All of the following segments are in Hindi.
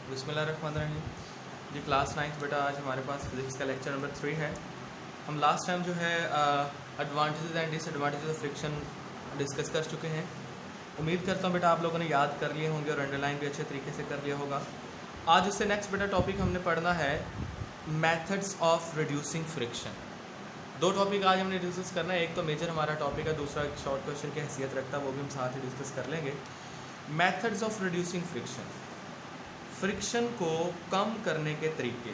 बिस्मिल्लाहिर्रहमानिर्रहीम जी। क्लास 9 बेटा आज हमारे पास फिजिक्स का लेक्चर नंबर 3 है। हम लास्ट टाइम जो है advantages and disadvantages of friction discuss कर चुके हैं। उम्मीद करता हूँ बेटा आप लोगों ने याद कर लिए होंगे और अंडरलाइन भी अच्छे तरीके से कर लिया होगा। आज उससे नेक्स्ट बेटा टॉपिक हमने पढ़ना है मेथड्स ऑफ रिड्यूसिंग फ्रिक्शन। दो टॉपिक आज हमने डिस्कस करना है, एक तो मेजर हमारा टॉपिक है, दूसरा एक शॉर्ट क्वेश्चन की हैसियत रखता है, वो भी हम साथ ही डिस्कस कर लेंगे। Methods of reducing friction, friction को कम करने के तरीके।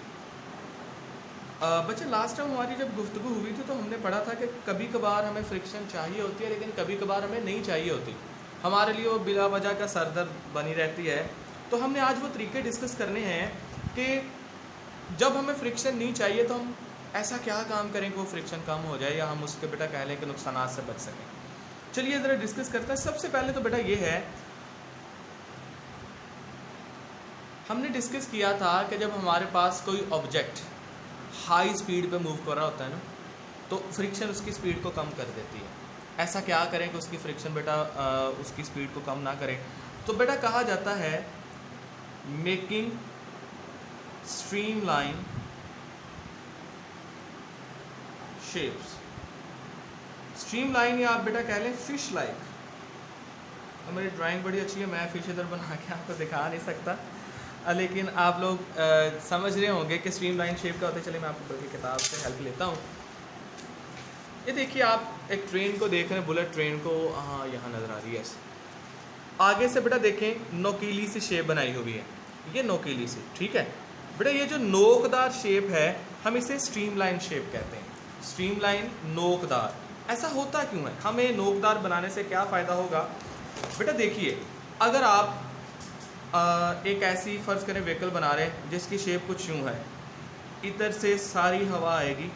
बच्चे लास्ट टाइम हमारी जब गुफ्तगू हुई थी तो हमने पढ़ा था कि कभी कभार हमें फ्रिक्शन चाहिए होती है, लेकिन कभी कभार हमें नहीं चाहिए होती, हमारे लिए वो बिला वजह का सरदर्द बनी रहती है। तो हमने आज वो तरीके डिस्कस करने हैं कि जब हमें फ्रिक्शन नहीं चाहिए तो हम ऐसा क्या काम करें कि वो फ्रिक्शन कम हो जाए या हम उसके बेटा कह लें कि नुकसान से बच सकें। चलिए ज़रा डिस्कस करते हैं। सबसे पहले तो बेटा ये है, हमने डिस्कस किया था कि जब हमारे पास कोई ऑब्जेक्ट हाई स्पीड पे मूव कर रहा होता है ना, तो फ्रिक्शन उसकी स्पीड को कम कर देती है। ऐसा क्या करें कि उसकी फ्रिक्शन बेटा उसकी स्पीड को कम ना करे? तो बेटा कहा जाता है मेकिंग स्ट्रीमलाइन शेप्स। स्ट्रीमलाइन या आप बेटा कह लें फिश लाइक। मेरी ड्राइंग बड़ी अच्छी है, मैं फिश इधर बना के आपको दिखा नहीं सकता, लेकिन आप लोग समझ रहे होंगे कि स्ट्रीमलाइन शेप का होता है। चलिए मैं आपको बल्कि किताब से हेल्प लेता हूँ। ये देखिए आप एक ट्रेन को देख रहे हैं, बुलेट ट्रेन को, हाँ यहाँ नज़र आ रही है। आगे से बेटा देखें नोकीली सी शेप बनाई हुई है, ये नोकीली सी, ठीक है बेटा। ये जो नोकदार शेप है हम इसे स्ट्रीमलाइन शेप कहते हैं। स्ट्रीमलाइन नोकदार, ऐसा होता क्यों है? हमें नोकदार बनाने से क्या फ़ायदा होगा बेटा? देखिए अगर आप एक ऐसी फ़र्ज़ करें व्हीकल बना रहे हैं जिसकी शेप कुछ यूँ है, इधर से सारी हवा आएगी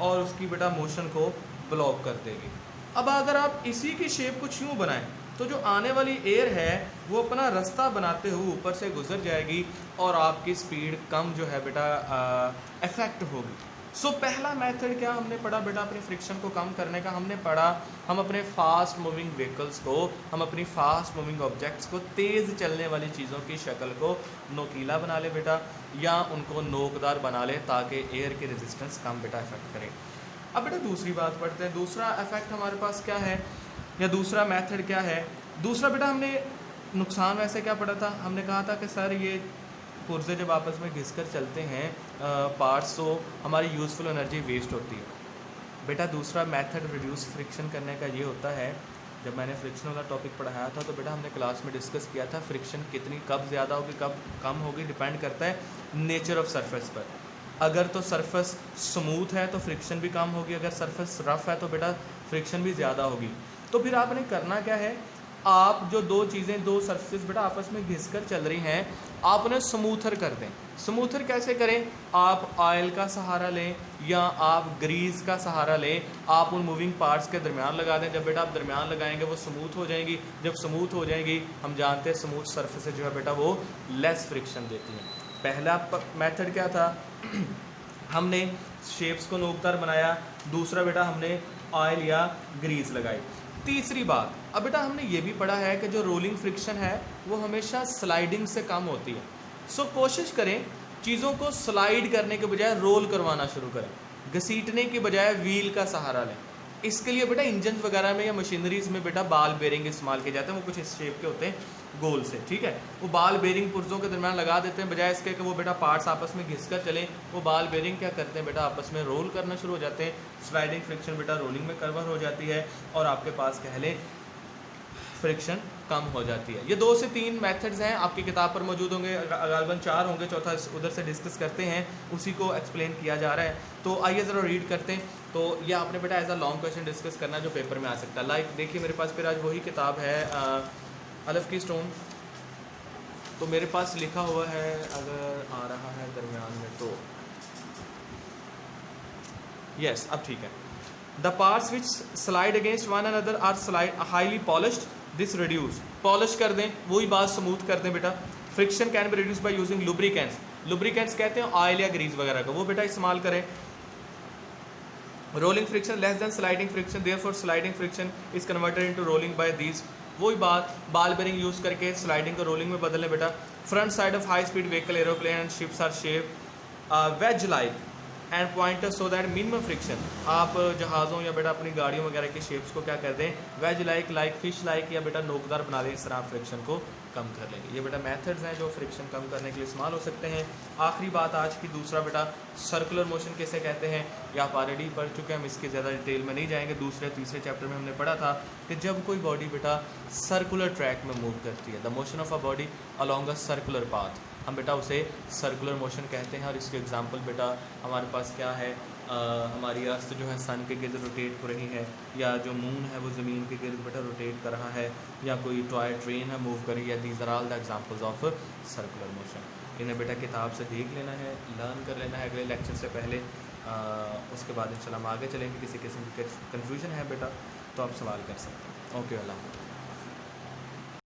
और उसकी बेटा मोशन को ब्लॉक कर देगी। अब अगर आप इसी की शेप कुछ यूँ बनाएं तो जो आने वाली एयर है वो अपना रास्ता बनाते हुए ऊपर से गुजर जाएगी और आपकी स्पीड कम जो है बेटा इफेक्ट होगी। सो पहला मेथड क्या हमने पढ़ा बेटा अपनी फ्रिक्शन को कम करने का? हमने पढ़ा हम अपने फास्ट मूविंग व्हीकल्स को, हम अपनी फास्ट मूविंग ऑब्जेक्ट्स को, तेज़ चलने वाली चीज़ों की शक्ल को नोकीला बना ले बेटा, या उनको नोकदार बना ले ताकि एयर की रेजिस्टेंस कम बेटा इफेक्ट करे। अब बेटा दूसरी बात पढ़ते हैं, दूसरा इफेक्ट हमारे पास क्या है या दूसरा मेथड क्या है? दूसरा बेटा हमने नुकसान वैसे क्या पढ़ा था? हमने कहा था कि सर ये पुर्जे जब आपस में घिसकर चलते हैं पार्ट्स, तो हमारी यूज़फुल एनर्जी वेस्ट होती है बेटा। दूसरा मेथड रिड्यूस फ्रिक्शन करने का ये होता है, जब मैंने फ्रिक्शन वाला टॉपिक पढ़ाया था तो बेटा हमने क्लास में डिस्कस किया था फ्रिक्शन कितनी कब ज़्यादा होगी कब कम होगी, डिपेंड करता है नेचर ऑफ सरफेस पर। अगर तो सरफेस स्मूथ है तो फ्रिक्शन भी कम होगी, अगर सरफेस रफ़ है तो बेटा फ्रिक्शन भी ज़्यादा होगी। तो फिर आपने करना क्या है, आप जो दो चीज़ें, दो सरफेस बेटा आपस में घिसकर चल रही हैं, आप उन्हें स्मूथर कर दें। स्मूथर कैसे करें? आप ऑयल का सहारा लें या आप ग्रीस का सहारा लें, आप उन मूविंग पार्ट्स के दरमियान लगा दें। जब बेटा आप दरमियान लगाएंगे वो स्मूथ हो जाएंगी, जब स्मूथ हो जाएंगी हम जानते हैं स्मूथ सरफेस जो है बेटा वो लेस फ्रिक्शन देती हैं। पहला मेथड क्या था? हमने शेप्स को नोकदार बनाया। दूसरा बेटा हमने ऑयल या ग्रीस लगाई। तीसरी बात, अब बेटा हमने ये भी पढ़ा है कि जो रोलिंग फ्रिक्शन है वो हमेशा स्लाइडिंग से कम होती है। सो कोशिश करें चीज़ों को स्लाइड करने के बजाय रोल करवाना शुरू करें, घसीटने के बजाय व्हील का सहारा लें। इसके लिए बेटा इंजन वगैरह में या मशीनरीज में बेटा बाल बेरिंग इस्तेमाल किए जाते हैं, वो कुछ इस शेप के होते हैं गोल से, ठीक है। वो बाल बेरिंग पुर्जों के दरमियान लगा देते हैं, बजाय इसके कि वो बेटा पार्ट्स आपस में घिसकर चलें, वो बाल बेरिंग क्या करते हैं बेटा आपस में रोल करना शुरू हो जाते हैं। स्लाइडिंग फ्रिक्शन बेटा रोलिंग में कन्वर्ट हो जाती है और आपके पास कह लें फ्रिक्शन कम हो जाती है। ये 2 से 3 मेथड्स हैं, आपकी किताब पर मौजूद होंगे, गालिबन 4 होंगे, चौथा उधर से डिस्कस करते हैं, उसी को एक्सप्लेन किया जा रहा है। तो आइए ज़रा रीड करते हैं। तो ये आपने बेटा as a long question discuss करना जो पेपर में आ सकता है। लाइक देखिए मेरे पास फिर आज वही किताब है अलफ की स्टोन, तो मेरे पास लिखा हुआ है, अगर आ रहा है दरमियान में तो यस अब ठीक है। The parts which slide against one another are slide highly polished, this reduce, polish कर दें, वही बात स्मूथ कर दें बेटा। Friction can be reduce by using lubricants, lubricants कहते हैं ऑयल या ग्रीस वगैरह का, वो बेटा इस्तेमाल करें। Rolling friction less than sliding friction, therefore sliding friction is converted into rolling by these, वही बात बाल बेरिंग यूज़ करके स्लाइडिंग को रोलिंग में बदलें बेटा। Front side of high speed vehicle aeroplane and ships are shape wedge like and pointer so that minimum friction. आप जहाज़ों या बेटा अपनी गाड़ियों वगैरह के शेप्स को क्या करते हैं, वेज लाइक फिश लाइक या बेटा नोकदार बना दें, इस तरह फ्रिक्शन को कम कर लेंगे। ये बेटा मेथड्स हैं जो फ्रिक्शन कम करने के लिए इस्तेमाल हो सकते हैं। आखिरी बात आज की, दूसरा बेटा सर्कुलर मोशन कैसे कहते हैं, ये आप ऑलरेडी पढ़ चुके हैं, हम इसके ज़्यादा डिटेल में नहीं जाएंगे। दूसरे तीसरे चैप्टर में हमने पढ़ा था कि जब कोई बॉडी बेटा सर्कुलर ट्रैक में मूव करती है, the motion of a body along a circular path, हम बेटा उसे सर्कुलर मोशन कहते हैं। और इसके एग्जांपल बेटा हमारे पास क्या है, हमारी अर्थ जो है सन के गिर्द रोटेट हो रही है, या जो मून है वो ज़मीन के गिर्द बेटा रोटेट कर रहा है, या कोई टॉय ट्रेन है मूव कर रही है। These are all the examples of circular motion. इन्हें बेटा किताब से देख लेना है, लर्न कर लेना है अगले लेक्चर से पहले। उसके बाद इंशाल्लाह हम आगे चलेंगे। किसी किस्म की कन्फ्यूजन है बेटा तो आप सवाल कर सकते हैं। ओके, अल्लाह।